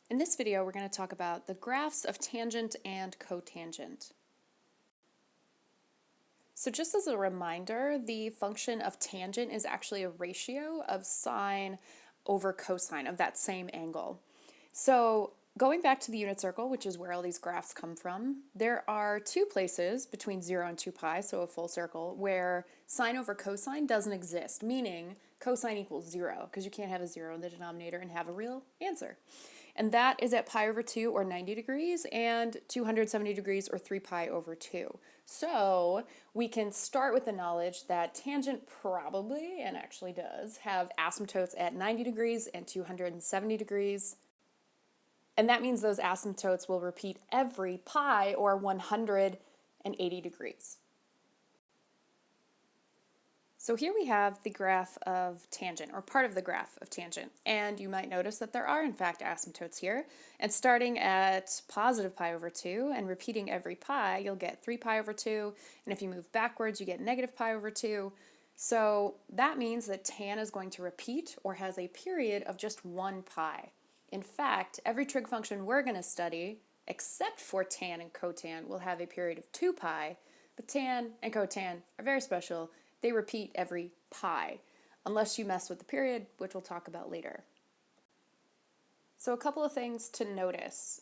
In this video, we're going to talk about the graphs of tangent and cotangent. So just as a reminder, the function of tangent is actually a ratio of sine over cosine of that same angle. So going back to the unit circle, which is where all these graphs come from, there are two places between 0 and 2 pi, so a full circle, where sine over cosine doesn't exist, meaning cosine equals 0, because you can't have a 0 in the denominator and have a real answer. And that is at pi over 2 or 90 degrees and 270 degrees or 3 pi over 2. So we can start with the knowledge that tangent probably, and actually does, have asymptotes at 90 degrees and 270 degrees. And that means those asymptotes will repeat every pi or 180 degrees. So here we have the graph of tangent, or part of the graph of tangent, and you might notice that there are in fact asymptotes here, and starting at positive pi over 2 and repeating every pi, you'll get 3 pi over 2, and if you move backwards you get negative pi over 2. So that means that tan is going to repeat or has a period of just 1 pi. In fact, every trig function we're going to study, except for tan and cotan, will have a period of 2 pi, but tan and cotan are very special. They repeat every pi, unless you mess with the period, which we'll talk about later. So a couple of things to notice.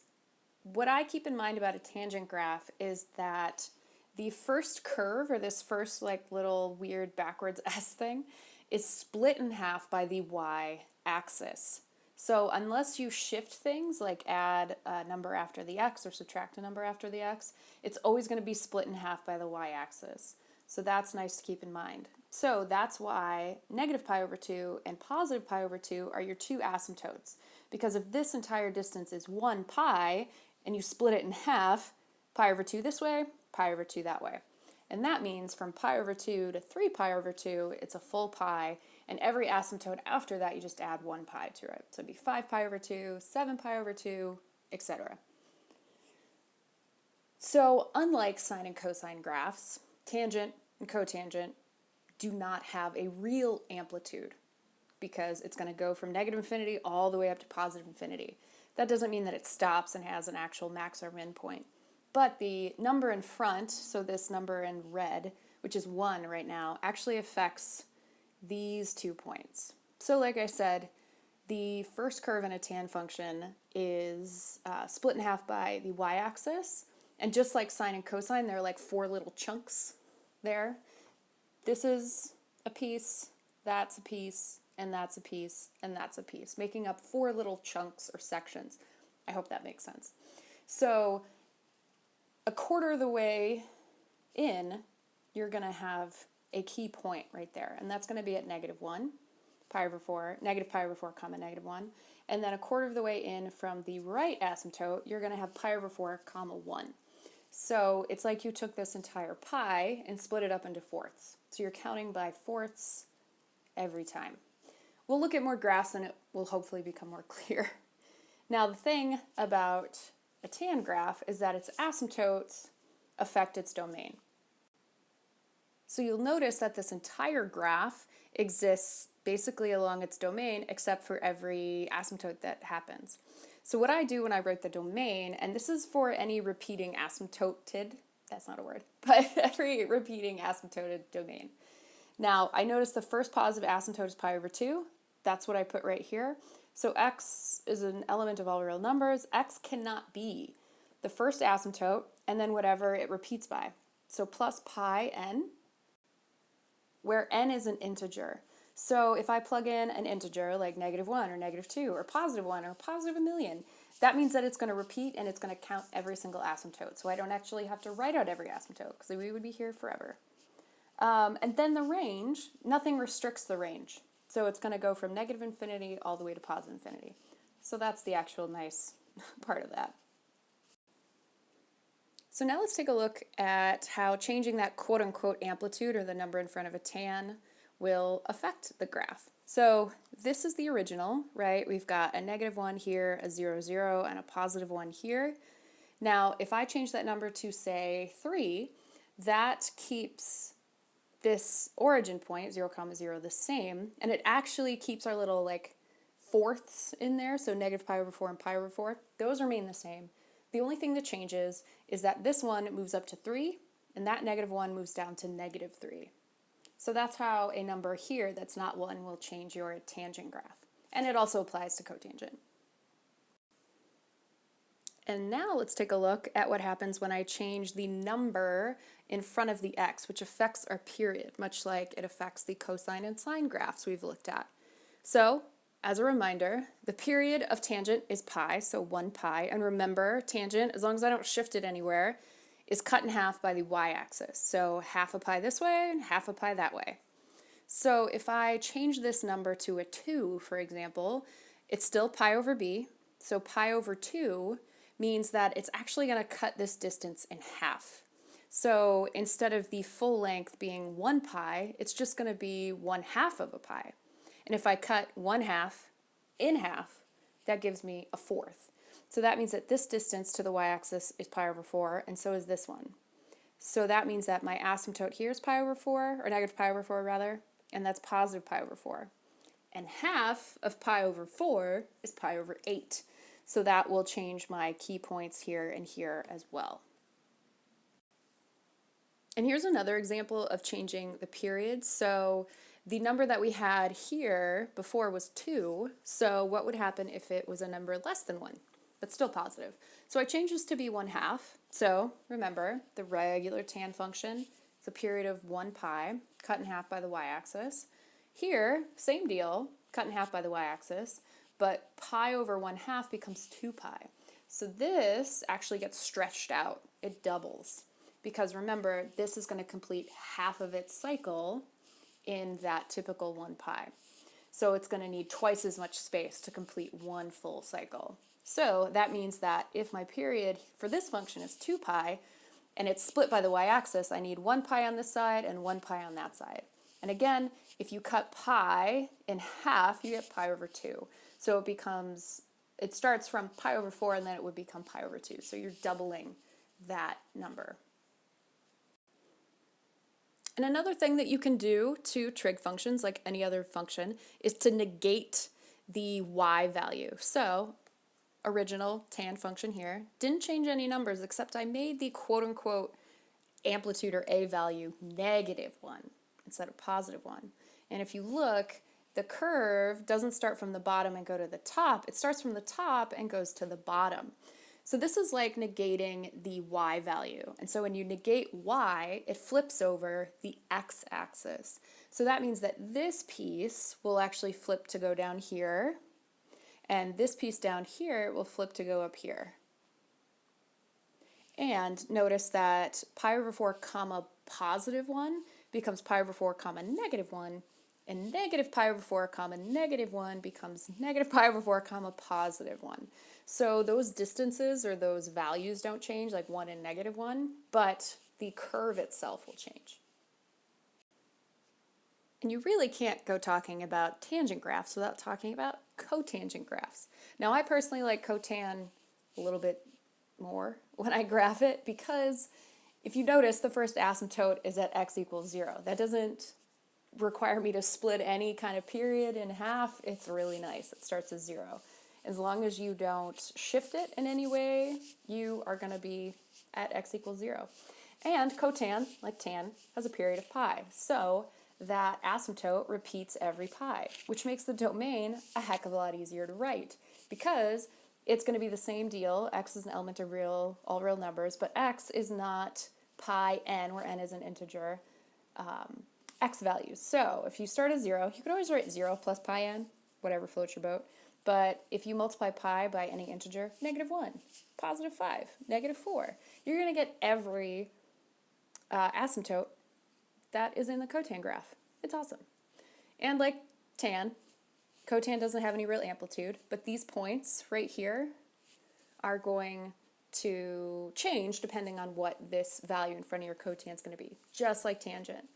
What I keep in mind about a tangent graph is that the first curve, or this first little weird backwards S thing, is split in half by the y-axis. So unless you shift things, like add a number after the x or subtract a number after the x, it's always going to be split in half by the y-axis. So that's nice to keep in mind. So that's why negative pi over 2 and positive pi over 2 are your two asymptotes. Because if this entire distance is 1 pi, and you split it in half, pi over 2 this way, pi over 2 that way. And that means from pi over 2 to 3 pi over 2, it's a full pi, and every asymptote after that, you just add 1 pi to it. So it'd be 5 pi over 2, 7 pi over 2, etc. So unlike sine and cosine graphs, tangent and cotangent do not have a real amplitude because it's going to go from negative infinity all the way up to positive infinity. That doesn't mean that it stops and has an actual max or min point. But the number in front, so this number in red, which is 1 right now, actually affects these 2 points. So like I said, the first curve in a tan function is split in half by the y-axis. And just like sine and cosine, there are like 4 little chunks there. This is a piece, that's a piece, and that's a piece, and that's a piece, making up 4 little chunks or sections. I hope that makes sense. So a quarter of the way in, you're going to have a key point right there, and that's going to be at negative 1, pi over 4, negative pi over 4 comma negative 1, and then a quarter of the way in from the right asymptote, you're going to have pi over 4 comma 1. So it's like you took this entire pi and split it up into fourths. So you're counting by fourths every time. We'll look at more graphs and it will hopefully become more clear. Now the thing about a tan graph is that its asymptotes affect its domain. So you'll notice that this entire graph exists basically along its domain except for every asymptote that happens. So what I do when I write the domain, and this is for any repeating asymptoted, that's not a word, but every repeating asymptoted domain. Now I notice the first positive asymptote is pi over 2, that's what I put right here. So x is an element of all real numbers. X cannot be the first asymptote and then whatever it repeats by. So plus pi n, where n is an integer. So if I plug in an integer like negative 1 or negative 2 or positive 1 or positive 1,000,000, that means that it's going to repeat and it's going to count every single asymptote. So I don't actually have to write out every asymptote because we would be here forever. And then the range, nothing restricts the range. So it's going to go from negative infinity all the way to positive infinity. So that's the actual nice part of that. So now let's take a look at how changing that quote-unquote amplitude, or the number in front of a tan, will affect the graph. So this is the original, right? We've got a negative 1 here, a 0, 0, and a positive 1 here. Now, if I change that number to, say, 3, that keeps this origin point, 0, 0, the same, and it actually keeps our little fourths in there, so negative pi over 4 and pi over 4, those remain the same. The only thing that changes is that this one moves up to 3, and that negative 1 moves down to negative 3. So that's how a number here that's not 1 will change your tangent graph. And it also applies to cotangent. And now let's take a look at what happens when I change the number in front of the x, which affects our period, much like it affects the cosine and sine graphs we've looked at. So, as a reminder, the period of tangent is pi, so 1 pi. And remember, tangent, as long as I don't shift it anywhere, is cut in half by the y-axis. So half a pi this way and half a pi that way. So if I change this number to a 2, for example, it's still pi over b. So pi over 2 means that it's actually going to cut this distance in half. So instead of the full length being 1 pi, it's just going to be 1/2 of a pi. And if I cut 1/2 in half, that gives me a 4th. So that means that this distance to the y-axis is pi over 4, and so is this one. So that means that my asymptote here is pi over 4, or negative pi over 4 rather, and that's positive pi over 4. And half of pi over 4 is pi over 8. So that will change my key points here and here as well. And here's another example of changing the period. So the number that we had here before was 2. So what would happen if it was a number less than 1, but still positive? So I change this to be 1/2. So remember, the regular tan function is a period of 1 pi, cut in half by the y-axis. Here, same deal, cut in half by the y-axis, but pi over 1/2 becomes 2 pi. So this actually gets stretched out. It doubles. Because remember, this is going to complete half of its cycle in that typical 1 pi. So it's going to need twice as much space to complete one full cycle. So that means that if my period for this function is 2 pi, and it's split by the y-axis, I need 1 pi on this side and 1 pi on that side. And again, if you cut pi in half, you get pi over 2. So it starts from pi over 4 and then it would become pi over 2. So you're doubling that number. And another thing that you can do to trig functions, like any other function, is to negate the y value. So, original tan function here didn't change any numbers except I made the quote-unquote amplitude or a value -1 instead of +1. And if you look, the curve doesn't start from the bottom and go to the top. It starts from the top and goes to the bottom. So this is like negating the y value. And so when you negate y, it flips over the x-axis. So that means that this piece will actually flip to go down here, and this piece down here will flip to go up here. And notice that pi over 4 comma +1 becomes pi over 4 comma -1, and negative pi over 4 comma -1 becomes negative pi over 4 comma +1. So those distances or those values don't change, like 1 and -1, but the curve itself will change. And you really can't go talking about tangent graphs without talking about cotangent graphs. Now I personally like cotan a little bit more when I graph it, because if you notice, the first asymptote is at x equals 0. That doesn't require me to split any kind of period in half. It's really nice. It starts as 0. As long as you don't shift it in any way, you are going to be at x equals 0. And cotan, like tan, has a period of pi. So that asymptote repeats every pi, which makes the domain a heck of a lot easier to write, because it's going to be the same deal. X is an element of all real numbers, but x is not pi n, where n is an integer, x values. So if you start at 0, you could always write 0 plus pi n, whatever floats your boat. But if you multiply pi by any integer, -1, +5, -4, you're going to get every asymptote that is in the cotan graph. It's awesome. And like tan, cotan doesn't have any real amplitude, but these points right here are going to change depending on what this value in front of your cotan is going to be, just like tangent.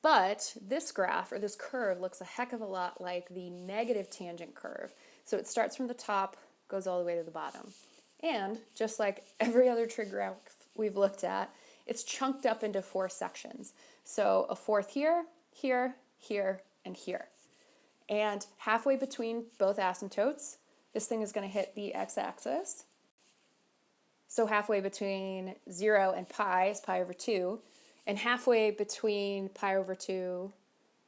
But this graph, or this curve, looks a heck of a lot like the negative tangent curve. So it starts from the top, goes all the way to the bottom. And just like every other trig graph we've looked at, it's chunked up into 4 sections. So a fourth here, here, here, and here. And halfway between both asymptotes, this thing is going to hit the x-axis. So halfway between 0 and pi is pi over 2. And halfway between pi over 2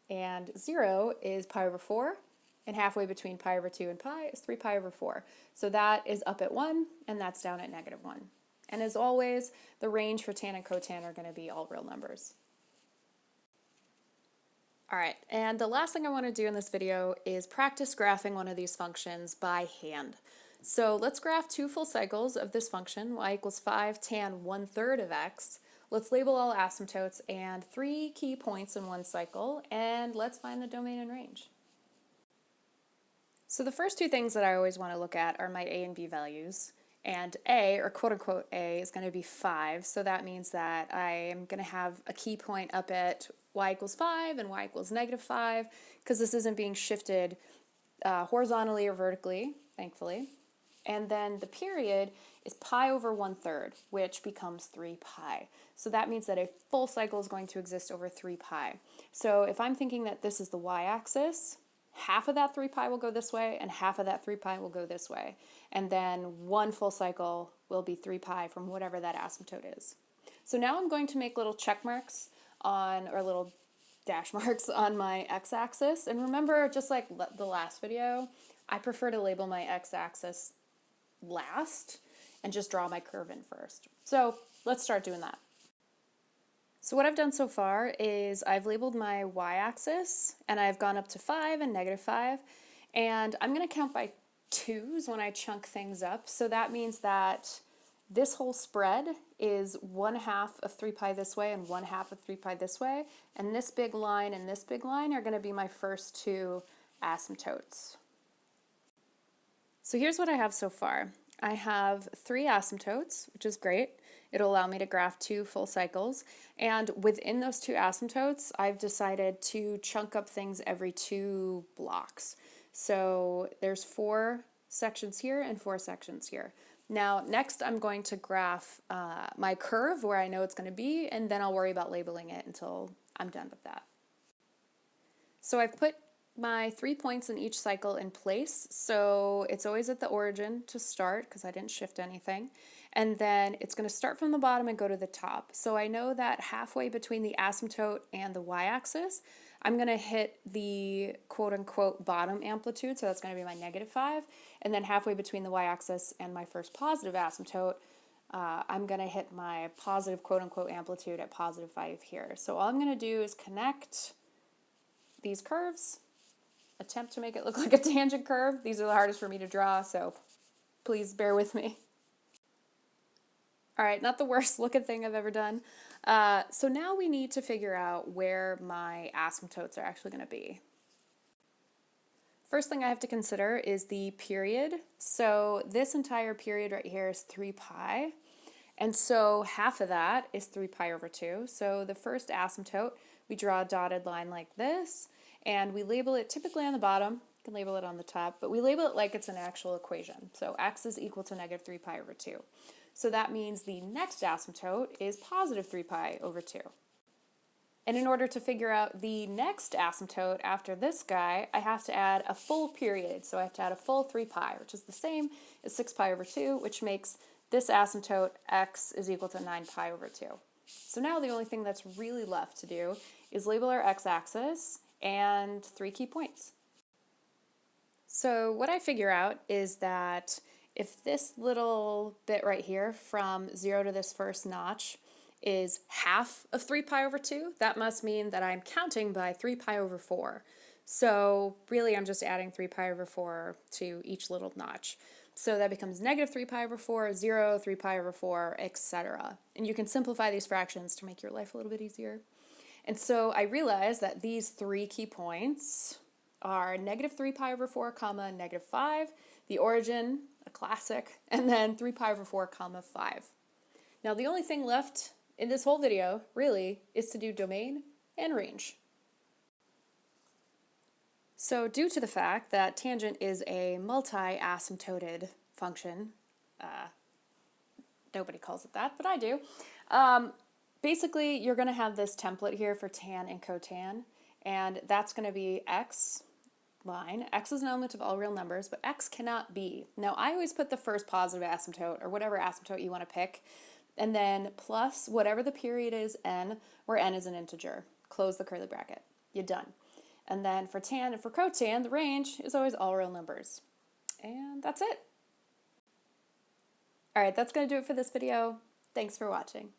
and 0 is pi over 4. And halfway between pi over 2 and pi is 3 pi over 4. So that is up at 1, and that's down at -1. And as always, the range for tan and cotan are going to be all real numbers. All right, and the last thing I want to do in this video is practice graphing one of these functions by hand. So let's graph 2 full cycles of this function, y equals 5 tan 1/3 of x. Let's label all asymptotes and 3 key points in one cycle, and let's find the domain and range. So the first 2 things that I always want to look at are my a and b values. And a, or quote-unquote a, is going to be 5, so that means that I am going to have a key point up at y equals 5 and y equals -5, because this isn't being shifted horizontally or vertically, thankfully. And then the period is pi over 1/3, which becomes 3 pi. So that means that a full cycle is going to exist over 3 pi. So if I'm thinking that this is the y-axis, half of that 3 pi will go this way, and half of that 3 pi will go this way. And then one full cycle will be 3 pi from whatever that asymptote is. So now I'm going to make little check marks on, or little dash marks on my x-axis. And remember, just like the last video, I prefer to label my x-axis last and just draw my curve in first. So let's start doing that. So what I've done so far is I've labeled my y-axis, and I've gone up to 5 and -5, and I'm going to count by 2s when I chunk things up. So that means that this whole spread is 1/2 of 3 pi this way and 1/2 of 3 pi this way, and this big line and this big line are going to be my first 2 asymptotes. So here's what I have so far. I have 3 asymptotes, which is great. It'll allow me to graph 2 full cycles. And within those 2 asymptotes, I've decided to chunk up things every 2 blocks. So there's 4 sections here and 4 sections here. Now, next I'm going to graph my curve where I know it's going to be, and then I'll worry about labeling it until I'm done with that. So I've put my 3 points in each cycle in place, so it's always at the origin to start because I didn't shift anything, and then it's going to start from the bottom and go to the top. So I know that halfway between the asymptote and the y-axis, I'm going to hit the quote-unquote bottom amplitude, so that's going to be my -5, and then halfway between the y-axis and my first positive asymptote, I'm going to hit my positive quote-unquote amplitude at +5 here. So all I'm going to do is connect these curves, attempt to make it look like a tangent curve. These are the hardest for me to draw, so please bear with me. All right, not the worst looking thing I've ever done. So now we need to figure out where my asymptotes are actually going to be. First thing I have to consider is the period. So this entire period right here is 3 pi. And so half of that is 3 pi over 2. So the first asymptote, we draw a dotted line like this, and we label it typically on the bottom. You can label it on the top, but we label it like it's an actual equation. So x is equal to -3 pi over 2. So that means the next asymptote is +3 pi over 2. And in order to figure out the next asymptote after this guy, I have to add a full period. So I have to add a full 3 pi, which is the same as 6 pi over 2, which makes this asymptote x is equal to 9 pi over 2. So now the only thing that's really left to do is label our x-axis and 3 key points. So what I figure out is that if this little bit right here from 0 to this first notch is half of 3 pi over 2, that must mean that I'm counting by 3 pi over 4. So really I'm just adding 3 pi over 4 to each little notch. So that becomes -3 pi over 4, 0, 3 pi over 4, etc. And you can simplify these fractions to make your life a little bit easier. And so I realized that these 3 key points are -3 pi over 4, comma, -5, the origin, a classic, and then 3 pi over 4, comma, 5. Now the only thing left in this whole video, really, is to do domain and range. So due to the fact that tangent is a multi-asymptoted function, nobody calls it that, but I do, basically you're going to have this template here for tan and cotan, and that's going to be x line. X is an element of all real numbers, but X cannot be. Now, I always put the first positive asymptote, or whatever asymptote you want to pick, and then plus whatever the period is, n, where n is an integer. Close the curly bracket. You're done. And then for tan and for cotan, the range is always all real numbers. And that's it. All right, that's going to do it for this video. Thanks for watching.